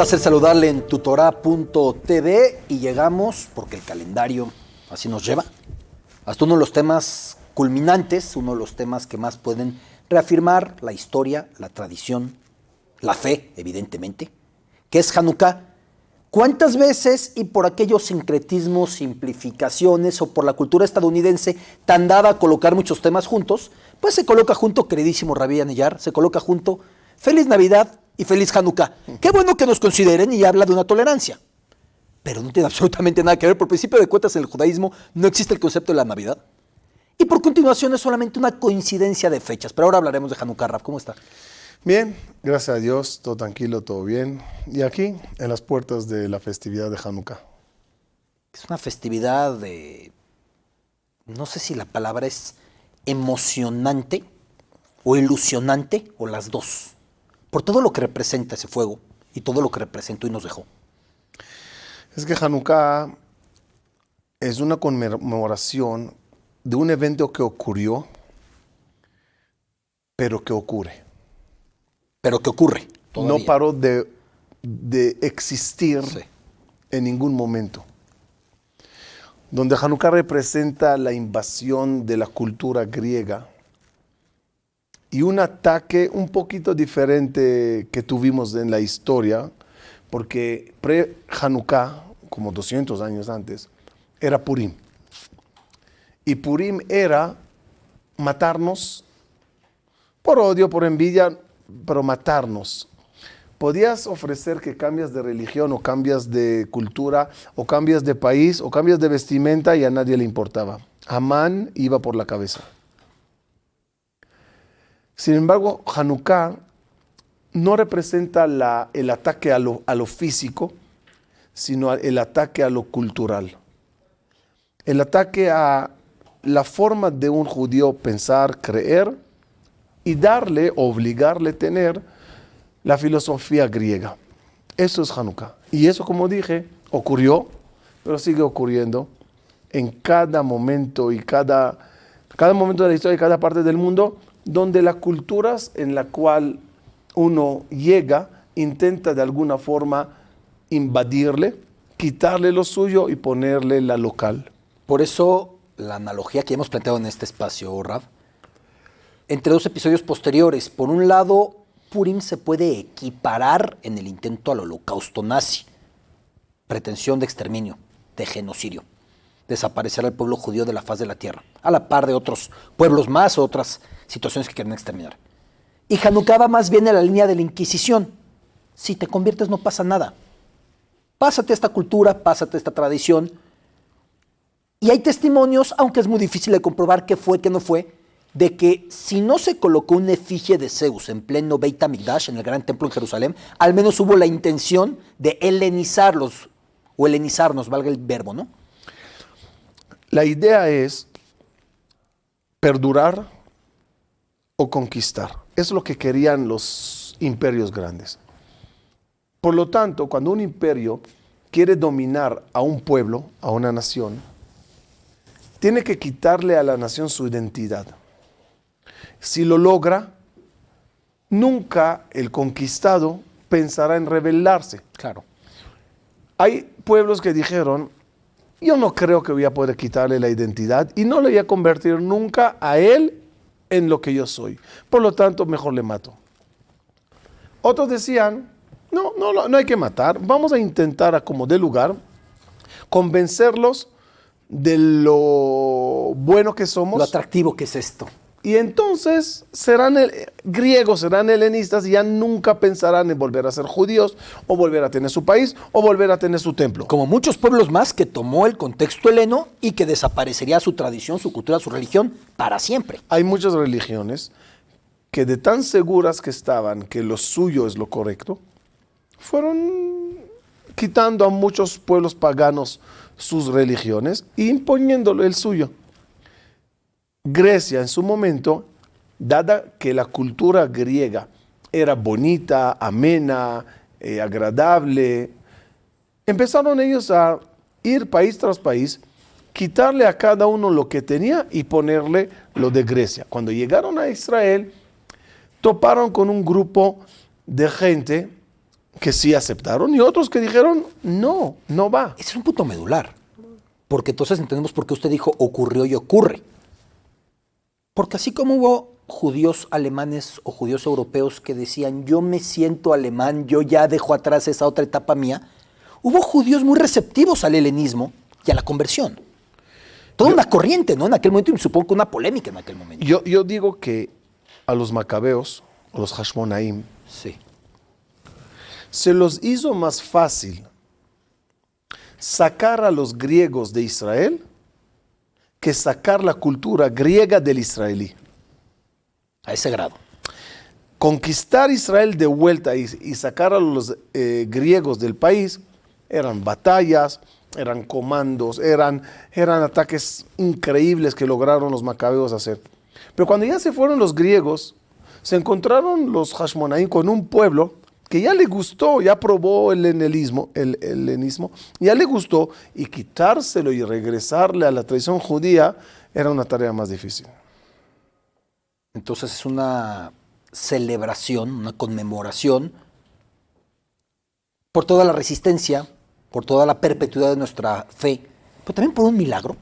placer saludarle en tutorá.tv y llegamos, porque el calendario así nos lleva, hasta uno de los temas culminantes, uno de los temas que más pueden reafirmar la historia, la tradición, la fe, evidentemente, que es Hanukkah. ¿Cuántas veces, y por aquellos sincretismos, simplificaciones, o por la cultura estadounidense tan dada a colocar muchos temas juntos, pues se coloca junto, queridísimo Rabbi Aniyar, se coloca junto Feliz Navidad y Feliz Hanukkah? Qué bueno que nos consideren y habla de una tolerancia, pero no tiene absolutamente nada que ver. Por principio de cuentas, en el judaísmo no existe el concepto de la Navidad. Y por continuación es solamente una coincidencia de fechas. Pero ahora hablaremos de Hanukkah. Rab, ¿cómo está? Bien, gracias a Dios, todo tranquilo, todo bien. Y aquí, en las puertas de la festividad de Hanukkah. Es una festividad de... no sé si la palabra es emocionante o ilusionante o las dos. Por todo lo que representa ese fuego y todo lo que representó y nos dejó. Es que Hanukkah es una conmemoración de un evento que ocurrió, pero que ocurre. Pero que ocurre todavía. No paró de existir Sí. en ningún momento. Donde Hanukkah representa la invasión de la cultura griega y un ataque un poquito diferente que tuvimos en la historia, porque pre-Hanukkah, como 200 años antes, era Purim. Y Purim era matarnos por odio, por envidia, pero matarnos. Podías ofrecer que cambias de religión o cambias de cultura o cambias de país o cambias de vestimenta y a nadie le importaba. Amán iba por la cabeza. Sin embargo, Hanukkah no representa el ataque a lo físico, sino el ataque a lo cultural. El ataque a la forma de un judío pensar, creer y darle, obligarle a tener la filosofía griega. Eso es Hanukkah. Y eso, como dije, ocurrió, pero sigue ocurriendo en cada momento y cada momento de la historia y cada parte del mundo, donde las culturas en la cual uno llega, intenta de alguna forma invadirle, quitarle lo suyo y ponerle la local. Por eso la analogía que hemos planteado en este espacio, Rab, entre dos episodios posteriores. Por un lado, Purim se puede equiparar en el intento al holocausto nazi, pretensión de exterminio, de genocidio, desaparecer al pueblo judío de la faz de la tierra, a la par de otros pueblos más o otras situaciones que quieren exterminar. Y Hanukkah va más bien en la línea de la Inquisición. Si te conviertes no pasa nada. Pásate esta cultura, pásate esta tradición. Y hay testimonios, aunque es muy difícil de comprobar qué fue, qué no fue, de que si no se colocó una efigie de Zeus en pleno Beit HaMikdash, en el gran templo en Jerusalén, al menos hubo la intención de helenizarlos, o helenizarnos, valga el verbo, ¿no? La idea es perdurar o conquistar. Es lo que querían los imperios grandes. Por lo tanto, cuando un imperio quiere dominar a un pueblo, a una nación, tiene que quitarle a la nación su identidad. Si lo logra, nunca el conquistado pensará en rebelarse. Claro. Hay pueblos que dijeron, yo no creo que voy a poder quitarle la identidad y no le voy a convertir nunca a él en lo que yo soy. Por lo tanto, mejor le mato. Otros decían, no hay que matar, vamos a intentar a como dé lugar convencerlos de lo bueno que somos. Lo atractivo que es esto. Y entonces serán griegos, serán helenistas y ya nunca pensarán en volver a ser judíos o volver a tener su país o volver a tener su templo. Como muchos pueblos más que tomó el contexto heleno y que desaparecería su tradición, su cultura, su religión para siempre. Hay muchas religiones que de tan seguras que estaban que lo suyo es lo correcto, fueron quitando a muchos pueblos paganos sus religiones e imponiéndole el suyo. Grecia en su momento, dada que la cultura griega era bonita, amena, agradable, empezaron ellos a ir país tras país, quitarle a cada uno lo que tenía y ponerle lo de Grecia. Cuando llegaron a Israel, toparon con un grupo de gente que sí aceptaron y otros que dijeron, no, no va. Ese es un punto medular. Porque entonces entendemos por qué usted dijo ocurrió y ocurre. Porque así como hubo judíos alemanes o judíos europeos que decían yo me siento alemán, yo ya dejo atrás esa otra etapa mía, hubo judíos muy receptivos al helenismo y a la conversión. Toda una corriente, ¿no? En aquel momento, y supongo que una polémica en aquel momento. Yo digo que a los macabeos, a los Hashmonaim, Sí. se los hizo más fácil sacar a los griegos de Israel que sacar la cultura griega del israelí. A ese grado. Conquistar Israel de vuelta y sacar a los griegos del país eran batallas, eran comandos, eran ataques increíbles que lograron los macabeos hacer. Pero cuando ya se fueron los griegos, se encontraron los Hashmonaim con un pueblo que ya le gustó, ya probó el helenismo, ya le gustó, y quitárselo y regresarle a la tradición judía era una tarea más difícil. Entonces es una celebración, una conmemoración por toda la resistencia, por toda la perpetuidad de nuestra fe, pero también por un milagro.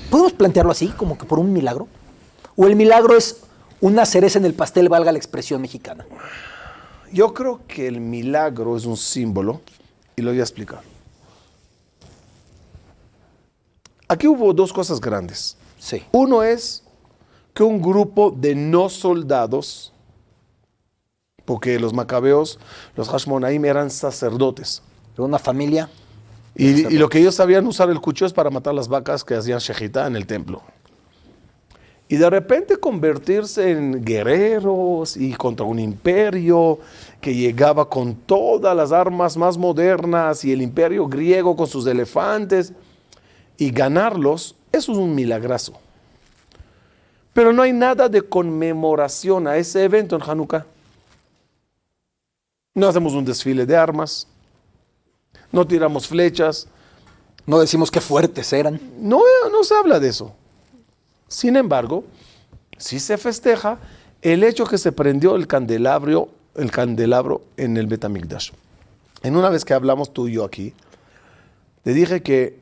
¿Podemos plantearlo así, como que por un milagro? ¿O el milagro es una cereza en el pastel, valga la expresión mexicana? Yo creo que el milagro es un símbolo, y lo voy a explicar. Aquí hubo dos cosas grandes. Sí. Uno es que un grupo de no soldados, porque los macabeos, los Hashmonaim eran sacerdotes, Era una familia. y lo que ellos sabían usar el cuchillo es para matar las vacas que hacían shejitá en el templo. Y de repente convertirse en guerreros y contra un imperio que llegaba con todas las armas más modernas y el imperio griego con sus elefantes, y ganarlos, eso es un milagrazo. Pero no hay nada de conmemoración a ese evento en Hanukkah. No hacemos un desfile de armas, no tiramos flechas. No decimos qué fuertes eran. No se habla de eso. Sin embargo, sí se festeja el hecho que se prendió el candelabro en el Bet HaMikdash. En una vez que hablamos tú y yo aquí, te dije que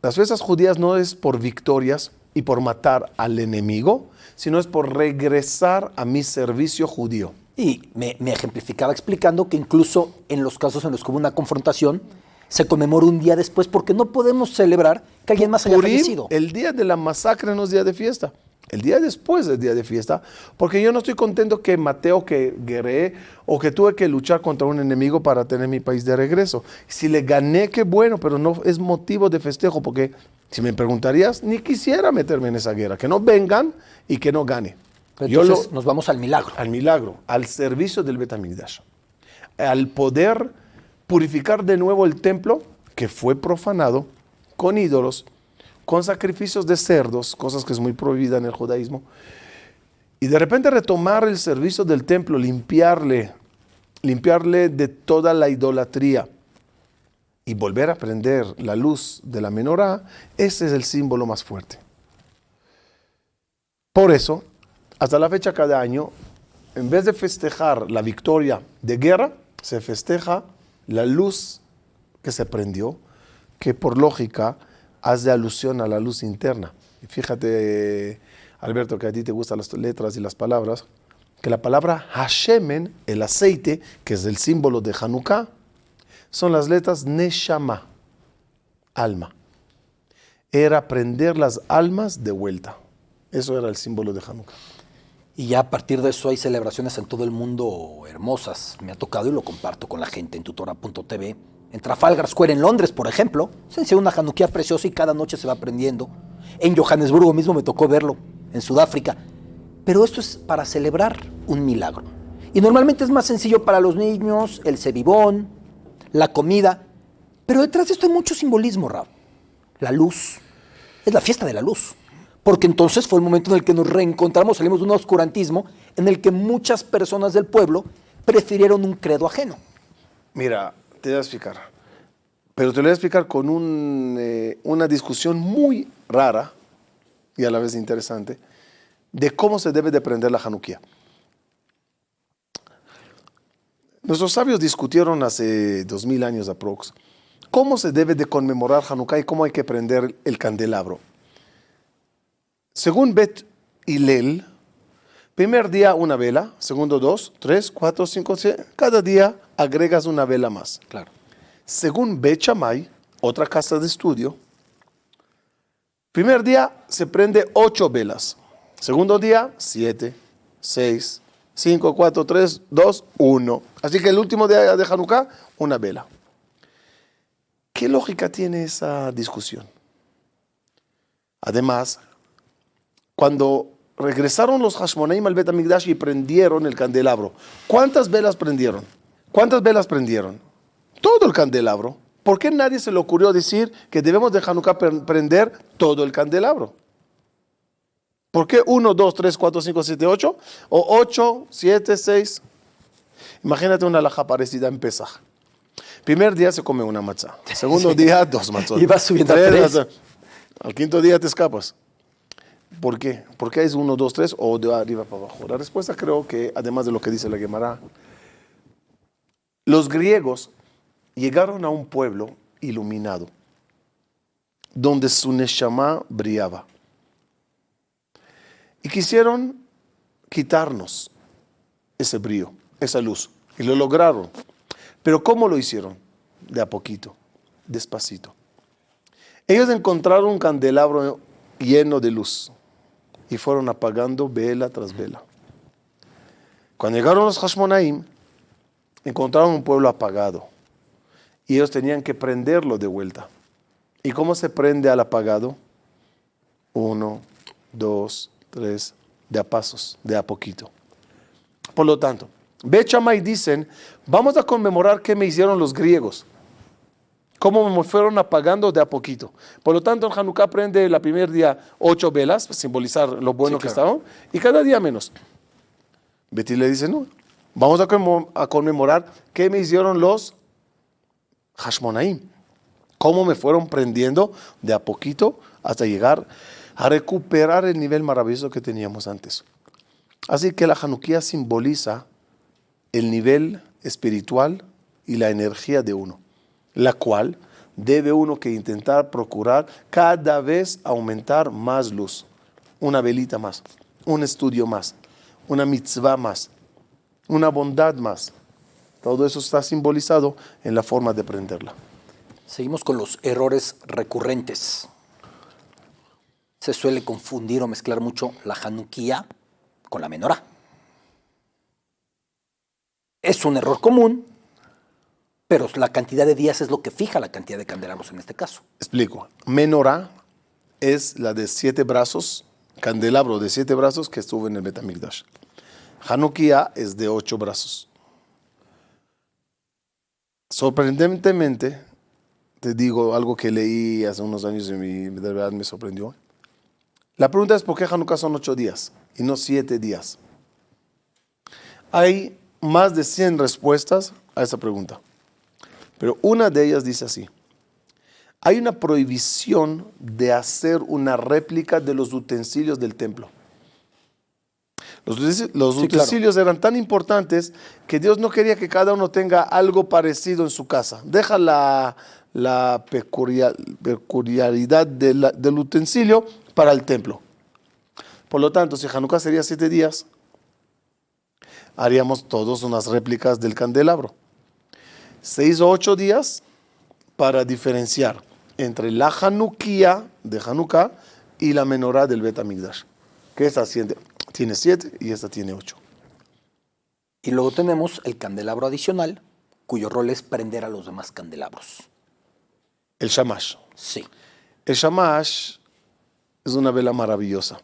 las fiestas judías no es por victorias y por matar al enemigo, sino es por regresar a mi servicio judío. Y me ejemplificaba explicando que incluso en los casos en los que hubo una confrontación, se conmemora un día después porque no podemos celebrar que alguien más haya Purim, fallecido. el día de la masacre no es día de fiesta. El día después es día de fiesta, porque yo no estoy contento que maté o que guerreé o que tuve que luchar contra un enemigo para tener mi país de regreso. Si le gané, qué bueno, pero no es motivo de festejo, porque si me preguntarías, ni quisiera meterme en esa guerra. Que no vengan y que no gane. Entonces nos vamos al milagro. Al milagro, al servicio del Bet HaMikdash, al poder purificar de nuevo el templo que fue profanado con ídolos, con sacrificios de cerdos, cosas que es muy prohibida en el judaísmo, y de repente retomar el servicio del templo, limpiarle de toda la idolatría y volver a prender la luz de la menorá. Ese es el símbolo más fuerte. Por eso, hasta la fecha, cada año, en vez de festejar la victoria de guerra, se festeja la luz que se prendió, que por lógica hace alusión a la luz interna. Y fíjate, Alberto, que a ti te gustan las letras y las palabras, que la palabra Hashemen, el aceite, que es el símbolo de Hanukkah, son las letras Neshama, alma. Era prender las almas de vuelta. Eso era el símbolo de Hanukkah. Y ya a partir de eso hay celebraciones en todo el mundo hermosas. Me ha tocado y lo comparto con la gente en tutora.tv. En Trafalgar Square en Londres, por ejemplo, se enciende una Hanukkah preciosa y cada noche se va prendiendo. En Johannesburgo mismo me tocó verlo, en Sudáfrica. Pero esto es para celebrar un milagro. Y normalmente es más sencillo para los niños, el cebibón, la comida. Pero detrás de esto hay mucho simbolismo, Rab. La luz. Es la fiesta de la luz. Porque entonces fue el momento en el que nos reencontramos, salimos de un oscurantismo en el que muchas personas del pueblo prefirieron un credo ajeno. Mira, te voy a explicar. Pero te lo voy a explicar con una discusión muy rara y a la vez interesante de cómo se debe de prender la Hanukkah. Nuestros sabios discutieron hace 2000 años aprox. ¿Cómo se debe de conmemorar Hanukkah y cómo hay que prender el candelabro? Según Bet Hillel, primer día una vela, segundo 2, 3, 4, 5, 6. Cada día agregas una vela más. Claro. Según Bet Shammai, otra casa de estudio, primer día se prende 8 velas. Segundo día, 7, 6, 5, 4, 3, 2, 1. Así que el último día de Hanukkah, una vela. ¿Qué lógica tiene esa discusión? Además, cuando regresaron los Hashmonaim al Bet HaMikdash y prendieron el candelabro, ¿cuántas velas prendieron? ¿Cuántas velas prendieron? Todo el candelabro. ¿Por qué nadie se le ocurrió decir que debemos de Hanukkah prender todo el candelabro? ¿Por qué 1, 2, 3, 4, 5, 7, 8? O 8, 7, 6. Imagínate una alajá parecida en Pesaj. Primer día se come una matzá. Segundo día, 2 matzot. Y vas subiendo a 3. Al quinto día te escapas. ¿Por qué? ¿Por qué es 1, 2, 3 o de arriba para abajo? La respuesta creo que, además de lo que dice la Gemara, los griegos llegaron a un pueblo iluminado, donde su neshama brillaba. Y quisieron quitarnos ese brillo, esa luz. Y lo lograron. Pero ¿cómo lo hicieron? De a poquito, despacito. Ellos encontraron un candelabro lleno de luz y fueron apagando vela tras vela. Cuando llegaron los Hashmonaim, encontraron un pueblo apagado y ellos tenían que prenderlo de vuelta. ¿Y cómo se prende al apagado? 1, 2, 3, de a pasos, de a poquito. Por lo tanto, Bet Shammai dicen, vamos a conmemorar qué me hicieron los griegos, cómo me fueron apagando de a poquito. Por lo tanto, en Hanukkah prende el primer día 8 velas, para simbolizar lo bueno que estaban, y cada día menos. Bet Hillel dice, no, vamos a conmemorar qué me hicieron los Hashmonaim, cómo me fueron prendiendo de a poquito hasta llegar a recuperar el nivel maravilloso que teníamos antes. Así que la Hanukkah simboliza el nivel espiritual y la energía de uno, la cual debe uno que intentar procurar cada vez aumentar más luz, una velita más, un estudio más, una mitzvah más, una bondad más. Todo eso está simbolizado en la forma de prenderla. Seguimos con los errores recurrentes. Se suele confundir o mezclar mucho la Hanukkah con la menorá. Es un error común, pero la cantidad de días es lo que fija la cantidad de candelabros en este caso. Explico. Menorá es la de 7 brazos, candelabro de 7 brazos que estuvo en el Bet HaMikdash. Hanukkah es de 8 brazos. Sorprendentemente, te digo algo que leí hace unos años y de verdad me sorprendió. La pregunta es por qué Hanukkah son 8 días y no 7 días. Hay más de 100 respuestas a esa pregunta. Pero una de ellas dice así. Hay una prohibición de hacer una réplica de los utensilios del templo. Los utensilios eran tan importantes que Dios no quería que cada uno tenga algo parecido en su casa. Deja la peculiaridad del utensilio para el templo. Por lo tanto, si Hanukkah sería 7 días, haríamos todos unas réplicas del candelabro. 6 o 8 días para diferenciar entre la Hanukkah de Hanukkah y la menorá del Bet HaMikdash. Que esta tiene 7 y esta tiene 8. Y luego tenemos el candelabro adicional, cuyo rol es prender a los demás candelabros. El shamash. Sí. El shamash es una vela maravillosa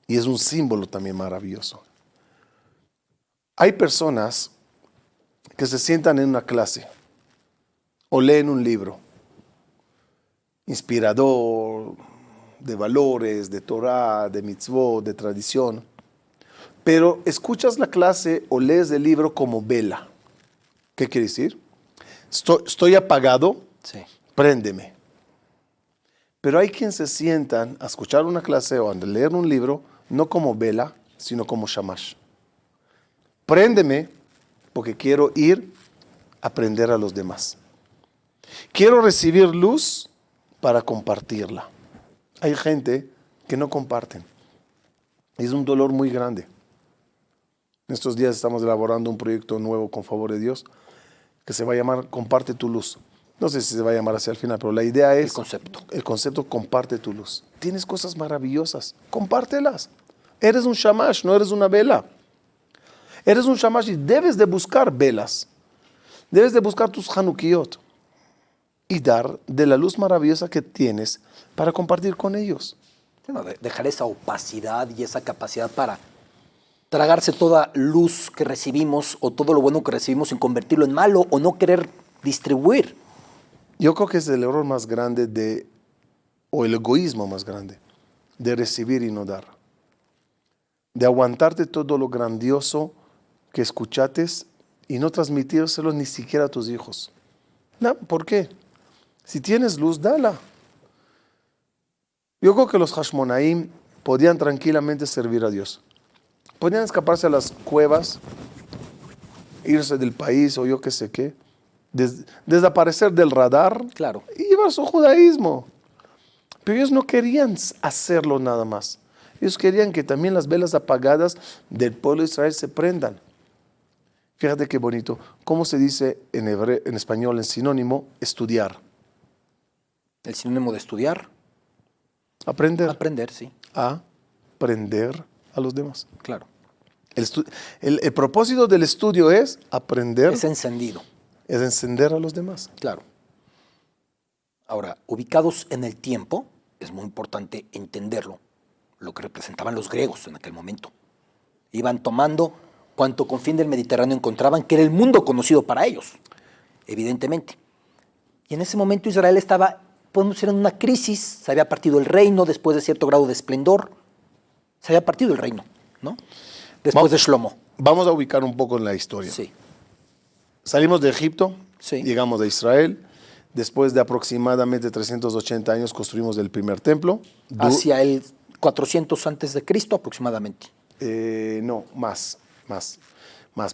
y es un símbolo también maravilloso. Hay personas que se sientan en una clase o leen un libro inspirador de valores, de Torah, de mitzvot, de tradición, pero escuchas la clase o lees el libro como vela. ¿Qué quiere decir? Estoy apagado, Sí. préndeme. Pero hay quien se sientan a escuchar una clase o a leer un libro no como vela, sino como shamash. Préndeme, porque quiero ir a aprender a los demás. Quiero recibir luz para compartirla. Hay gente que no comparten. Es un dolor muy grande. En estos días estamos elaborando un proyecto nuevo con favor de Dios que se va a llamar Comparte tu luz. No sé si se va a llamar así al final, pero la idea es... El concepto comparte tu luz. Tienes cosas maravillosas, compártelas. Eres un shamash, no eres una vela. Eres un shamash y debes de buscar velas. Debes de buscar tus hanukiyot y dar de la luz maravillosa que tienes para compartir con ellos. Bueno, dejar esa opacidad y esa capacidad para tragarse toda luz que recibimos o todo lo bueno que recibimos sin convertirlo en malo o no querer distribuir. Yo creo que es el error más grande o el egoísmo más grande de recibir y no dar. De aguantarte todo lo grandioso que escuchates y no transmitírselo ni siquiera a tus hijos. No, ¿por qué? Si tienes luz, dala. Yo creo que los Hashmonaim podían tranquilamente servir a Dios. Podían escaparse a las cuevas, irse del país o yo qué sé qué, desaparecer del radar, claro, y llevar su judaísmo. Pero ellos no querían hacerlo nada más. Ellos querían que también las velas apagadas del pueblo de Israel se prendan. Fíjate qué bonito. ¿Cómo se dice en español, en sinónimo, estudiar? El sinónimo de estudiar. Aprender. Aprender, sí. Aprender a los demás. Claro. El propósito del estudio es aprender. Es encendido. Es encender a los demás. Claro. Ahora, ubicados en el tiempo, es muy importante entenderlo, lo que representaban los griegos en aquel momento. Iban tomando cuanto confín del Mediterráneo encontraban, que era el mundo conocido para ellos, evidentemente. Y en ese momento Israel estaba, podemos decir, en una crisis, se había partido el reino después de cierto grado de esplendor, se había partido el reino, ¿no? Después de Shlomo. Vamos a ubicar un poco en la historia. Sí. Salimos de Egipto, sí. Llegamos a Israel, después de aproximadamente 380 años construimos el primer templo. Hacia el 400 antes de Cristo aproximadamente. No, más,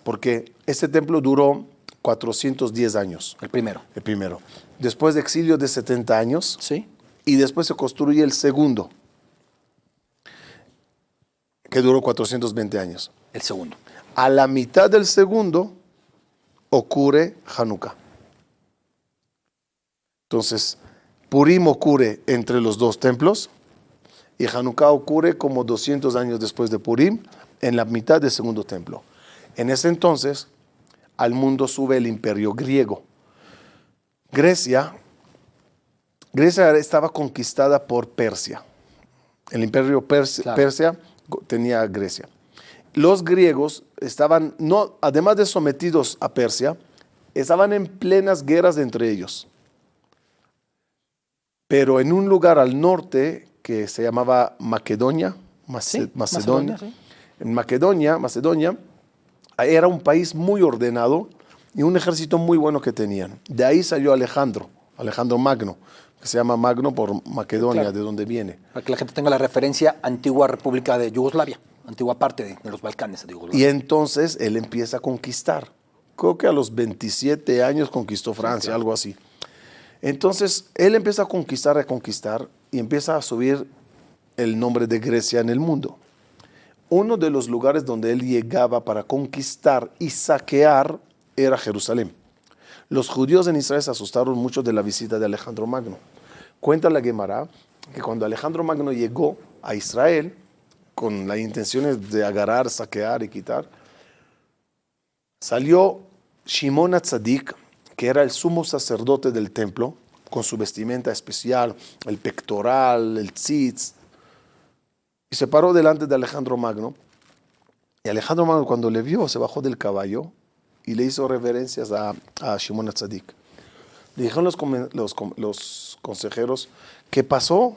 porque este templo duró 410 años. El primero. Después de exilio de 70 años. Sí. Y después se construye el segundo, que duró 420 años. El segundo. A la mitad del segundo ocurre Hanukkah. Entonces, Purim ocurre entre los dos templos y Hanukkah ocurre como 200 años después de Purim, en la mitad del segundo templo. En ese entonces, al mundo sube el imperio griego. Grecia estaba conquistada por Persia. El imperio Persia tenía Grecia. Los griegos estaban, además de sometidos a Persia, estaban en plenas guerras entre ellos. Pero en un lugar al norte que se llamaba Macedonia, Macedonia. Sí. En Macedonia era un país muy ordenado y un ejército muy bueno que tenían. De ahí salió Alejandro Magno, que se llama Magno por Macedonia, de donde viene. Para que la gente tenga la referencia, antigua República de Yugoslavia, antigua parte de los Balcanes de Yugoslavia. Y entonces él empieza a conquistar. Creo que a los 27 años conquistó Francia, algo así. Entonces él empieza a conquistar y empieza a subir el nombre de Grecia en el mundo. Uno de los lugares donde él llegaba para conquistar y saquear era Jerusalén. Los judíos en Israel se asustaron mucho de la visita de Alejandro Magno. Cuenta la Gemara que cuando Alejandro Magno llegó a Israel con las intenciones de agarrar, saquear y quitar, salió Shimon HaTzadik, que era el sumo sacerdote del templo, con su vestimenta especial, el pectoral, el tzitz, y se paró delante de Alejandro Magno. Y Alejandro Magno, cuando le vio, se bajó del caballo y le hizo reverencias a Shimon HaTzadik. Le dijeron los consejeros, ¿qué pasó?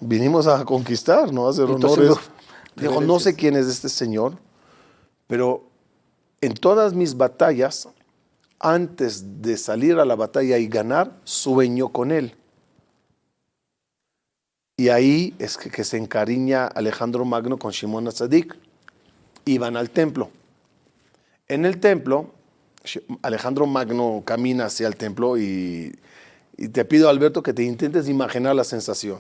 Vinimos a conquistar, ¿no? A hacer honores. Dijo, no sé quién es este señor, pero en todas mis batallas, antes de salir a la batalla y ganar, sueño con él. Y ahí es que se encariña Alejandro Magno con Shimon HaTzadik. Iban al templo. En el templo Alejandro Magno camina hacia el templo y te pido, Alberto, que te intentes imaginar la sensación.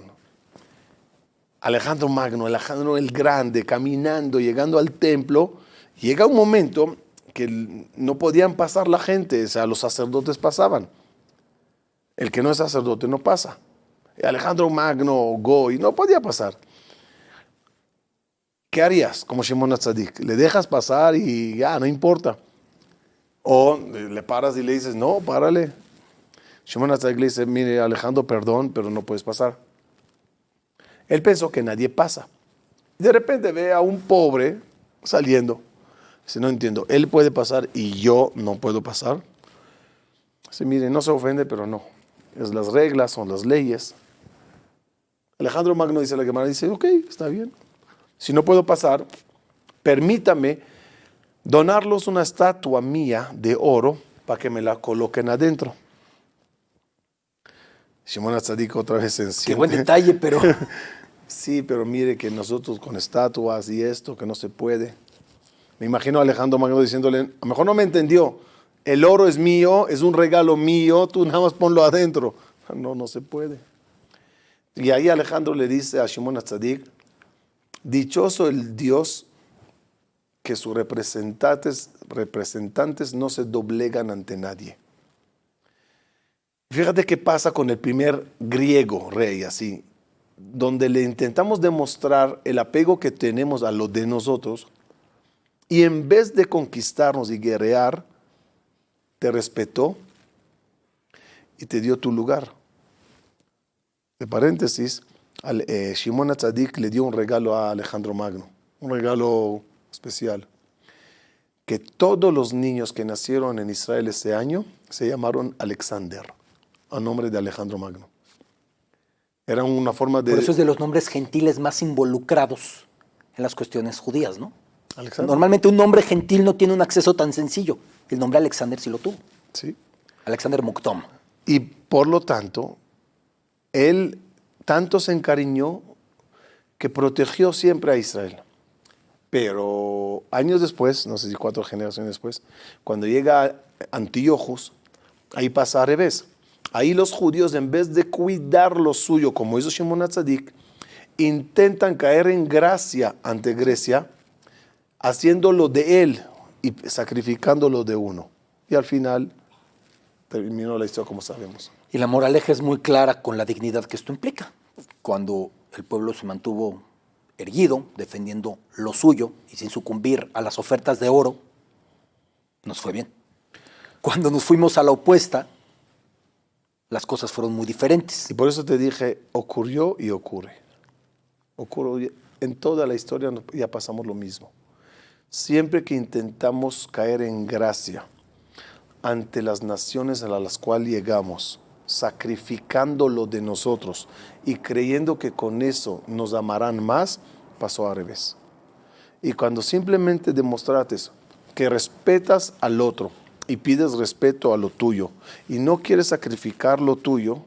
Alejandro Magno, Alejandro el Grande, caminando, llegando al templo, llega un momento que no podían pasar la gente, o sea, los sacerdotes pasaban. El que no es sacerdote no pasa. Alejandro Magno, Goy, no podía pasar. ¿Qué harías como Shimon HaTzadik? ¿Le dejas pasar y ya, no importa? ¿O le paras y le dices, no, párale? Shimon HaTzadik le dice, mire, Alejandro, perdón, pero no puedes pasar. Él pensó que nadie pasa. De repente ve a un pobre saliendo. Dice, no entiendo, él puede pasar y yo no puedo pasar. Dice, mire, no se ofende, pero no. Es las reglas, son las leyes. Alejandro Magno dice a la Gemara, dice, ok, está bien. Si no puedo pasar, permítame donarlos una estatua mía de oro para que me la coloquen adentro. Shimon HaTzadik otra vez se enciende. Qué buen detalle, pero... Sí, pero mire que nosotros con estatuas y esto, que no se puede. Me imagino a Alejandro Magno diciéndole, a lo mejor no me entendió, el oro es mío, es un regalo mío, tú nada más ponlo adentro. No, no se puede. Y ahí Alejandro le dice a Shimon HaTzadik, dichoso el Dios que sus representantes no se doblegan ante nadie. Fíjate qué pasa con el primer griego rey, así, donde le intentamos demostrar el apego que tenemos a lo de nosotros, y en vez de conquistarnos y guerrear, te respetó y te dio tu lugar. De paréntesis, Shimon HaTzadik le dio un regalo a Alejandro Magno, un regalo especial, que todos los niños que nacieron en Israel ese año se llamaron Alexander, a nombre de Alejandro Magno. Era una forma de... Por eso es de los nombres gentiles más involucrados en las cuestiones judías, ¿no? Alexander. Normalmente un nombre gentil no tiene un acceso tan sencillo. El nombre Alexander sí lo tuvo. Sí. Alexander Mukdom. Y por lo tanto, él tanto se encariñó que protegió siempre a Israel. Pero años después, no sé si 4 generaciones después, cuando llega Antíochus, ahí pasa al revés. Ahí los judíos, en vez de cuidar lo suyo, como hizo Shimon HaTzadik, intentan caer en gracia ante Grecia, haciéndolo de él y sacrificándolo de uno. Y al final terminó la historia como sabemos. Y la moraleja es muy clara con la dignidad que esto implica. Cuando el pueblo se mantuvo erguido, defendiendo lo suyo y sin sucumbir a las ofertas de oro, nos fue bien. Cuando nos fuimos a la opuesta, las cosas fueron muy diferentes. Y por eso te dije, ocurrió y ocurre. Ocurrió en toda la historia, ya pasamos lo mismo. Siempre que intentamos caer en gracia ante las naciones a las cuales llegamos, sacrificando lo de nosotros y creyendo que con eso nos amarán más, pasó al revés. Y cuando simplemente demostrates que respetas al otro y pides respeto a lo tuyo y no quieres sacrificar lo tuyo,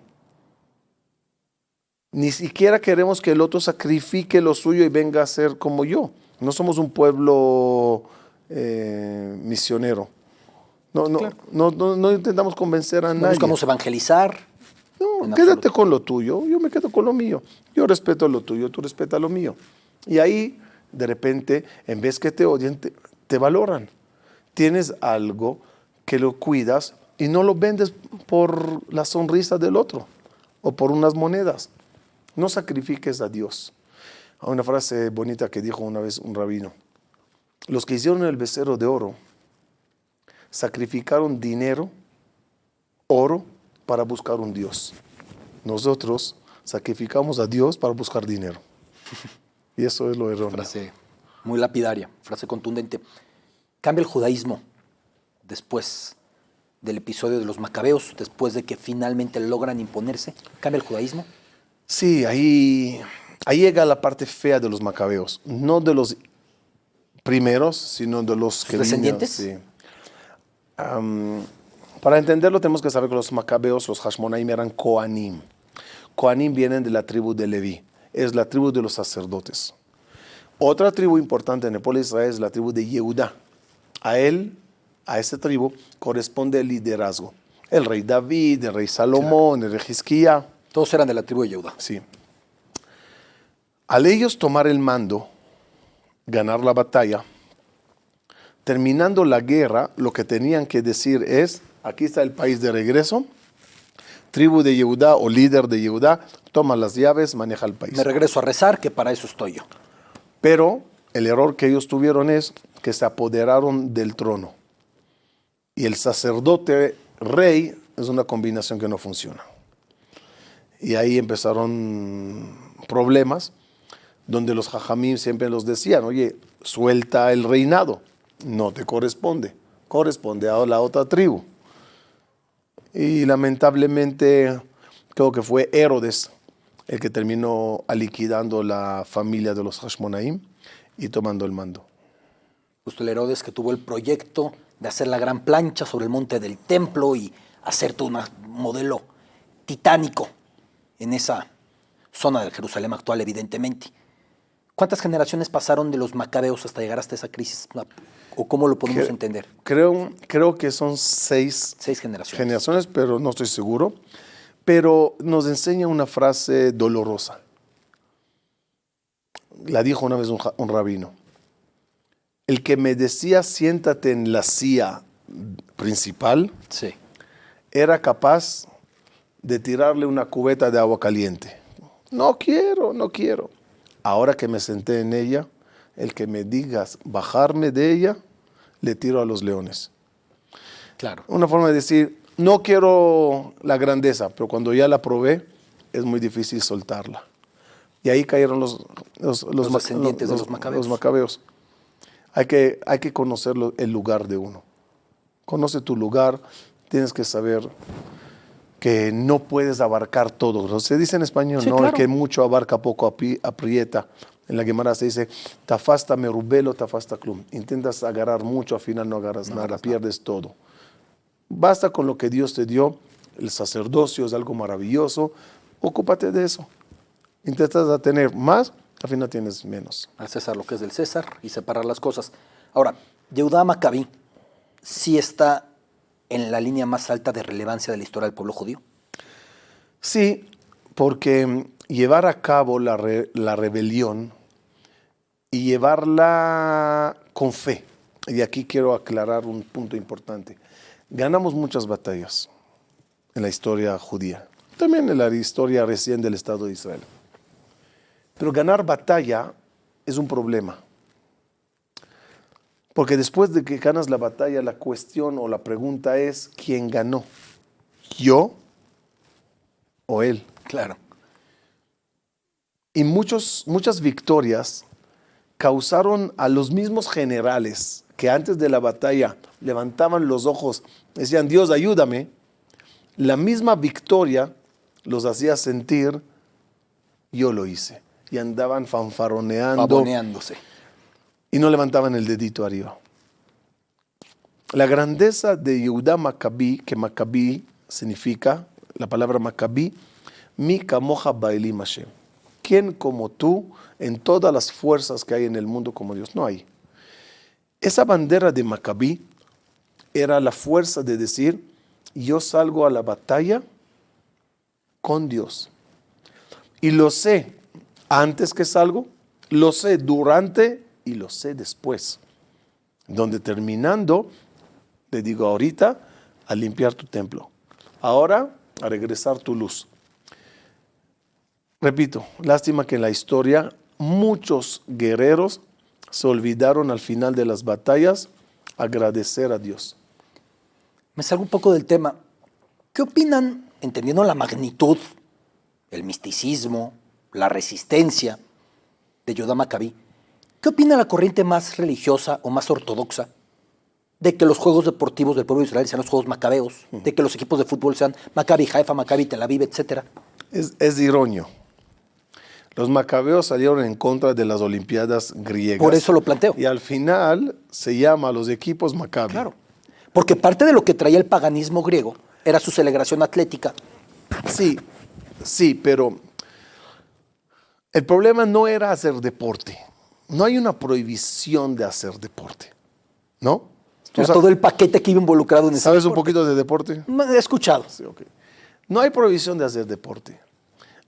ni siquiera queremos que el otro sacrifique lo suyo y venga a ser como yo. No somos un pueblo misionero. Claro. No intentamos convencer a No nadie. buscamos evangelizar. No, quédate con lo tuyo, yo me quedo con lo mío. Yo respeto lo tuyo, tú respetas lo mío. Y ahí, de repente, en vez que te odien, te valoran. Tienes algo que lo cuidas y no lo vendes por la sonrisa del otro o por unas monedas. No sacrifiques a Dios. Hay una frase bonita que dijo una vez un rabino. Los que hicieron el becerro de oro sacrificaron dinero, oro, para buscar un Dios. Nosotros sacrificamos a Dios para buscar dinero. Y eso es lo erróneo. Frase muy lapidaria, frase contundente. Cambia el judaísmo después del episodio de los macabeos, después de que finalmente logran imponerse. ¿Cambia el judaísmo? Sí, ahí llega la parte fea de los macabeos. No de los primeros, sino de los que descendientes. Sí. Para entenderlo tenemos que saber que los macabeos, los Hashmonaim, eran Kohanim. Kohanim vienen de la tribu de Leví, es la tribu de los sacerdotes. Otra tribu importante en el pueblo de Israel es la tribu de Yehudá. A él a esa tribu corresponde el liderazgo. El rey David, el rey Salomón, el rey Hizquía. Todos eran de la tribu de Judá. Sí. Al ellos tomar el mando, ganar la batalla, terminando la guerra, lo que tenían que decir es, aquí está el país de regreso, tribu de Judá o líder de Judá, toma las llaves, maneja el país. Me regreso a rezar, que para eso estoy yo. Pero el error que ellos tuvieron es que se apoderaron del trono. Y el sacerdote rey es una combinación que no funciona. Y ahí empezaron problemas, donde los jajamim siempre los decían, oye, suelta el reinado, no te corresponde, corresponde a la otra tribu. Y lamentablemente creo que fue Herodes el que terminó liquidando la familia de los Hashmonaim y tomando el mando. Justo el Herodes que tuvo el proyecto de hacer la gran plancha sobre el monte del templo y hacer todo un modelo titánico en esa zona del Jerusalén actual, evidentemente. ¿Cuántas generaciones pasaron de los macabeos hasta llegar hasta esa crisis? ¿O cómo lo podemos entender? Creo que son 6 generaciones, pero no estoy seguro. Pero nos enseña una frase dolorosa. La dijo una vez un rabino. El que me decía siéntate en la silla principal, sí, era capaz de tirarle una cubeta de agua caliente. No quiero. Ahora que me senté en ella, el que me digas bajarme de ella, le tiro a los leones. Claro. Una forma de decir, no quiero la grandeza, pero cuando ya la probé, es muy difícil soltarla. Y ahí cayeron los descendientes de los macabeos. Los macabeos. Hay que conocer el lugar de uno. Conoce tu lugar, tienes que saber que no puedes abarcar todo. Se dice en español, sí, ¿no? Claro. El que mucho abarca, poco aprieta. En la Gemara se dice, tafasta merubelo, tafasta klum. Intentas agarrar mucho, al final no agarras nada, pierdes todo. Basta con lo que Dios te dio. El sacerdocio es algo maravilloso. Ocúpate de eso. Intentas tener más, al final tienes menos. Al César lo que es del César y separar las cosas. Ahora, Yehudá Macabí sí está en la línea más alta de relevancia de la historia del pueblo judío. Sí, porque llevar a cabo la rebelión y llevarla con fe. Y aquí quiero aclarar un punto importante. Ganamos muchas batallas en la historia judía, también en la historia recién del Estado de Israel. Pero ganar batalla es un problema. Porque después de que ganas la batalla, la cuestión o la pregunta es, ¿quién ganó? ¿Yo o él? Claro. Y muchas victorias causaron a los mismos generales que antes de la batalla levantaban los ojos, decían, Dios, ayúdame. La misma victoria los hacía sentir, yo lo hice. Y andaban fanfaroneando. Pavoneándose. Y no levantaban el dedito arriba. La grandeza de Yehudá Macabí, que Macabí significa, la palabra Macabí, mi kamoja baelim Hashem. ¿Quién como tú en todas las fuerzas que hay en el mundo como Dios? No hay. Esa bandera de Macabí era la fuerza de decir, yo salgo a la batalla con Dios. Y lo sé antes que salgo, lo sé durante y lo sé después. Donde terminando, te digo ahorita, a limpiar tu templo. Ahora, a regresar tu luz. Repito, lástima que en la historia muchos guerreros se olvidaron al final de las batallas agradecer a Dios. Me salgo un poco del tema. ¿Qué opinan, entendiendo la magnitud, el misticismo, la resistencia de Yehudá Macabí? ¿Qué opina la corriente más religiosa o más ortodoxa de que los juegos deportivos del pueblo de Israel sean los juegos macabeos, de que los equipos de fútbol sean Maccabi Haifa, Maccabi Tel Aviv, etcétera? Es ironio. Los macabeos salieron en contra de las Olimpiadas griegas. Por eso lo planteo. Y al final se llama a los equipos Maccabi. Claro. Porque parte de lo que traía el paganismo griego era su celebración atlética. Sí, pero el problema no era hacer deporte. No hay una prohibición de hacer deporte, ¿no? Era todo el paquete que iba involucrado en ese ¿Sabes un deporte. poquito de deporte? He escuchado. Sí, ok. No hay prohibición de hacer deporte.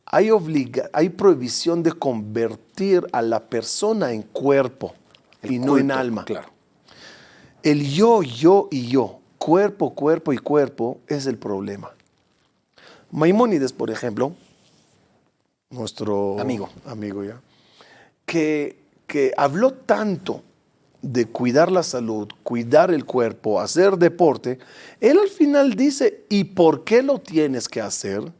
Hay prohibición de convertir a la persona en cuerpo y no en Culto, alma. Claro. El yo y yo, cuerpo, cuerpo y cuerpo es el problema. Maimónides, por ejemplo, nuestro Amigo ya, que habló tanto de cuidar la salud, cuidar el cuerpo, hacer deporte, él al final dice, ¿y por qué lo tienes que hacer?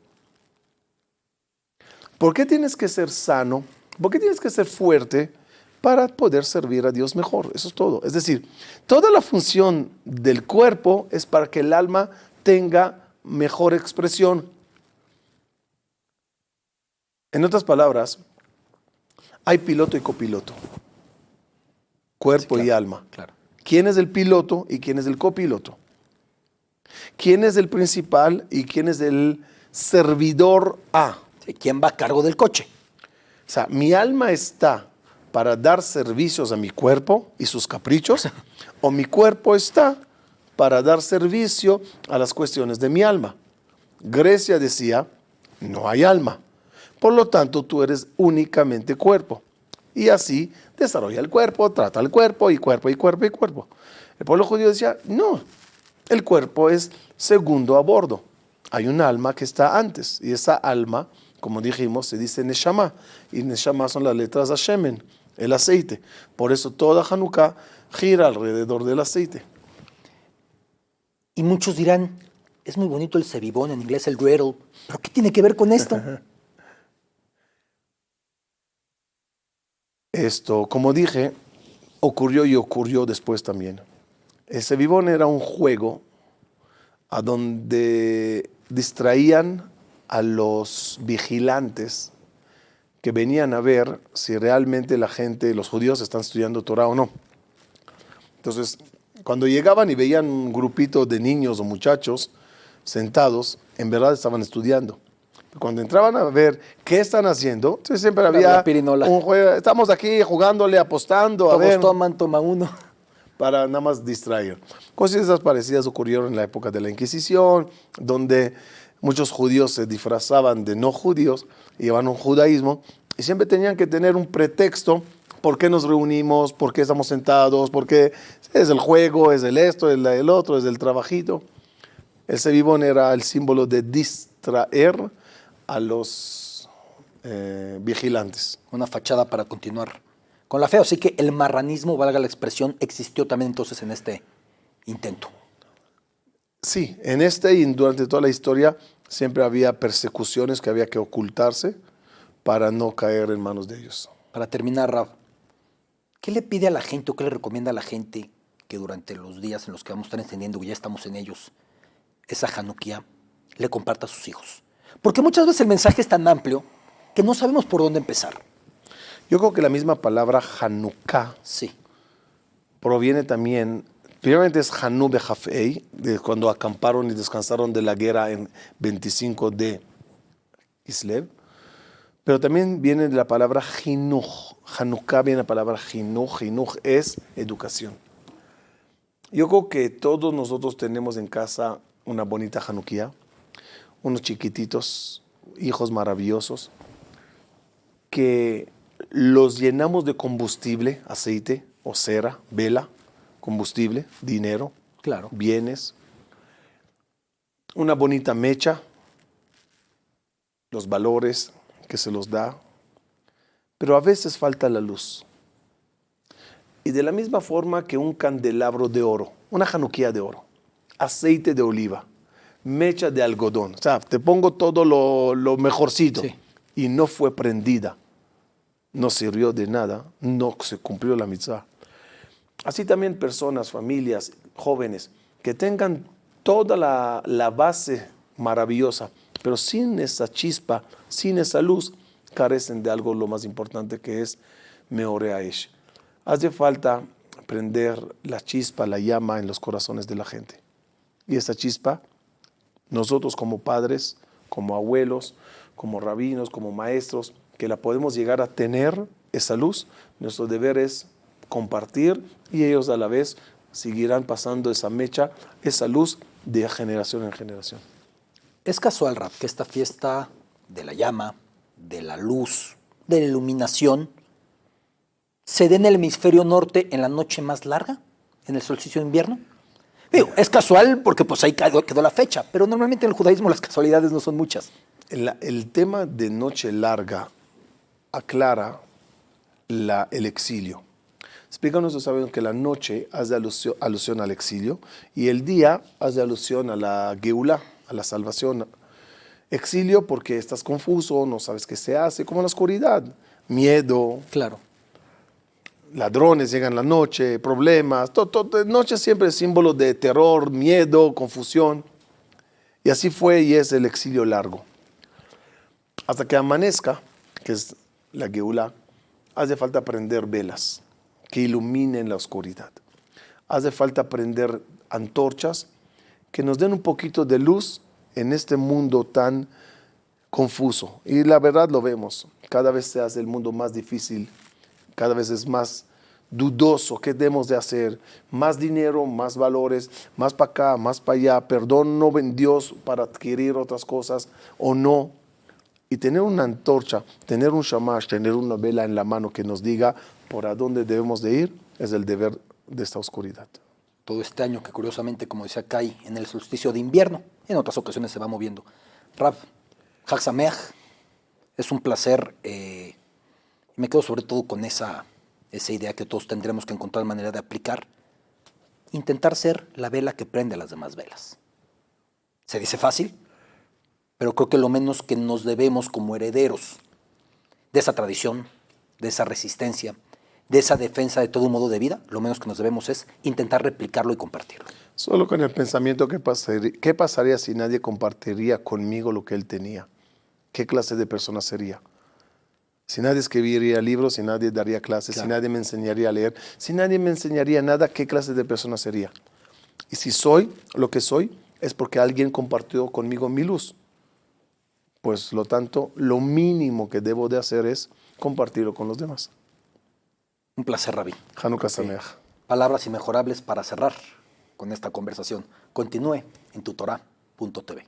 ¿Por qué tienes que ser sano? ¿Por qué tienes que ser fuerte para poder servir a Dios mejor? Eso es todo. Es decir, toda la función del cuerpo es para que el alma tenga mejor expresión. En otras palabras, hay piloto y copiloto, cuerpo y alma. Claro. ¿Quién es el piloto y quién es el copiloto? ¿Quién es el principal y quién es el servidor A? Sí, ¿quién va a cargo del coche? O sea, mi alma está para dar servicios a mi cuerpo y sus caprichos, o mi cuerpo está para dar servicio a las cuestiones de mi alma. Grecia decía, no hay alma. Por lo tanto, tú eres únicamente cuerpo. Y así desarrolla el cuerpo, trata el cuerpo y cuerpo y cuerpo y cuerpo. El pueblo judío decía, no, el cuerpo es segundo a bordo. Hay un alma que está antes y esa alma, como dijimos, se dice Neshama. Y Neshama son las letras Hashemen, el aceite. Por eso toda Hanukkah gira alrededor del aceite. Y muchos dirán, es muy bonito el cebibón, en inglés el dreidel, pero ¿qué tiene que ver con esto? Esto, como dije, ocurrió y ocurrió después también. El cebibón era un juego a donde distraían a los vigilantes que venían a ver si realmente la gente, los judíos, están estudiando Torah o no. Entonces, cuando llegaban y veían un grupito de niños o muchachos sentados, en verdad estaban estudiando. Cuando entraban a ver qué están haciendo, entonces siempre había la pirinola. un juego, estamos aquí jugándole, apostando, a Todos ver, toman, toma uno. para nada más distraer. Cosas parecidas ocurrieron en la época de la Inquisición, donde muchos judíos se disfrazaban de no judíos, llevaban un judaísmo, y siempre tenían que tener un pretexto, por qué nos reunimos, por qué estamos sentados, por qué es el juego, es el esto, es el otro, es el trabajito. El cebibón era el símbolo de distraer a los vigilantes. Una fachada para continuar con la fe. Así que el marranismo, valga la expresión, existió también entonces en este intento. Sí, en este y durante toda la historia siempre había persecuciones que había que ocultarse para no caer en manos de ellos. Para terminar, Rav, ¿qué le pide a la gente o qué le recomienda a la gente que durante los días en los que vamos a estar encendiendo, que ya estamos en ellos, esa Hanukkah, le comparta a sus hijos? Porque muchas veces el mensaje es tan amplio que no sabemos por dónde empezar. Yo creo que la misma palabra Hanukkah Sí, proviene también, primeramente es Hanu Bejafei, de cuando acamparon y descansaron de la guerra en 25 de Kislev, pero también viene de la palabra Jinuj. Hanukkah viene de la palabra Jinuj. Jinuj es educación. Yo creo que todos nosotros tenemos en casa una bonita Hanukkah, unos chiquititos, hijos maravillosos, que los llenamos de combustible, aceite o cera, vela, combustible, dinero, claro. bienes, una bonita mecha, los valores que se los da, pero a veces falta la luz. Y de la misma forma que un candelabro de oro, una Hanukkah de oro, aceite de oliva, mecha de algodón, o sea, te pongo todo lo mejorcito, Sí. y no fue prendida, no sirvió de nada, no se cumplió la mitzvah. Así también personas, familias, jóvenes, que tengan toda la base maravillosa, pero sin esa chispa, sin esa luz, carecen de algo lo más importante que es Meore Aish. Hace falta prender la chispa, la llama en los corazones de la gente. Y esa chispa, nosotros como padres, como abuelos, como rabinos, como maestros, que la podemos llegar a tener, esa luz, nuestro deber es compartir y ellos a la vez seguirán pasando esa mecha, esa luz de generación en generación. Es casual, Rab, que esta fiesta de la llama, de la luz, de la iluminación, se dé en el hemisferio norte en la noche más larga, en el solsticio de invierno. Digo, es casual porque pues ahí quedó la fecha, pero normalmente en el judaísmo las casualidades no son muchas. El tema de noche larga aclara el exilio. Explica nuestros sabios que la noche hace alusión al exilio y el día hace alusión a la Geulá, a la salvación. Exilio porque estás confuso, no sabes qué se hace, como la oscuridad, miedo, Claro. ladrones llegan la noche, problemas, noche siempre es símbolo de terror, miedo, confusión. Y así fue y es el exilio largo. Hasta que amanezca, que es la Geulá, hace falta prender velas que iluminen la oscuridad. Hace falta prender antorchas que nos den un poquito de luz en este mundo tan confuso. Y la verdad lo vemos, cada vez se hace el mundo más difícil, cada vez es más dudoso qué debemos de hacer, más dinero, más valores, más para acá, más para allá, perdón no en Dios para adquirir otras cosas o no. Y tener una antorcha, tener un shamash, tener una vela en la mano que nos diga por a dónde debemos de ir, es el deber de esta oscuridad. Todo este año que curiosamente, como decía, cae en el solsticio de invierno, en otras ocasiones se va moviendo. Rab, Chag Sameach, es un placer, y me quedo sobre todo con esa idea que todos tendremos que encontrar manera de aplicar, intentar ser la vela que prende a las demás velas. Se dice fácil, pero creo que lo menos que nos debemos como herederos de esa tradición, de esa resistencia, de esa defensa de todo un modo de vida, lo menos que nos debemos es intentar replicarlo y compartirlo. Solo con el pensamiento, ¿qué pasaría si nadie compartiría conmigo lo que él tenía? ¿Qué clase de persona sería? Si nadie escribiría libros, si nadie daría clases, Claro. si nadie me enseñaría a leer, si nadie me enseñaría nada, ¿qué clase de persona sería? Y si soy lo que soy, es porque alguien compartió conmigo mi luz. Pues, lo tanto, lo mínimo que debo de hacer es compartirlo con los demás. Un placer, Rabí. Hanukkah Sameach. Palabras inmejorables para cerrar con esta conversación. Continúe en tutorá.tv.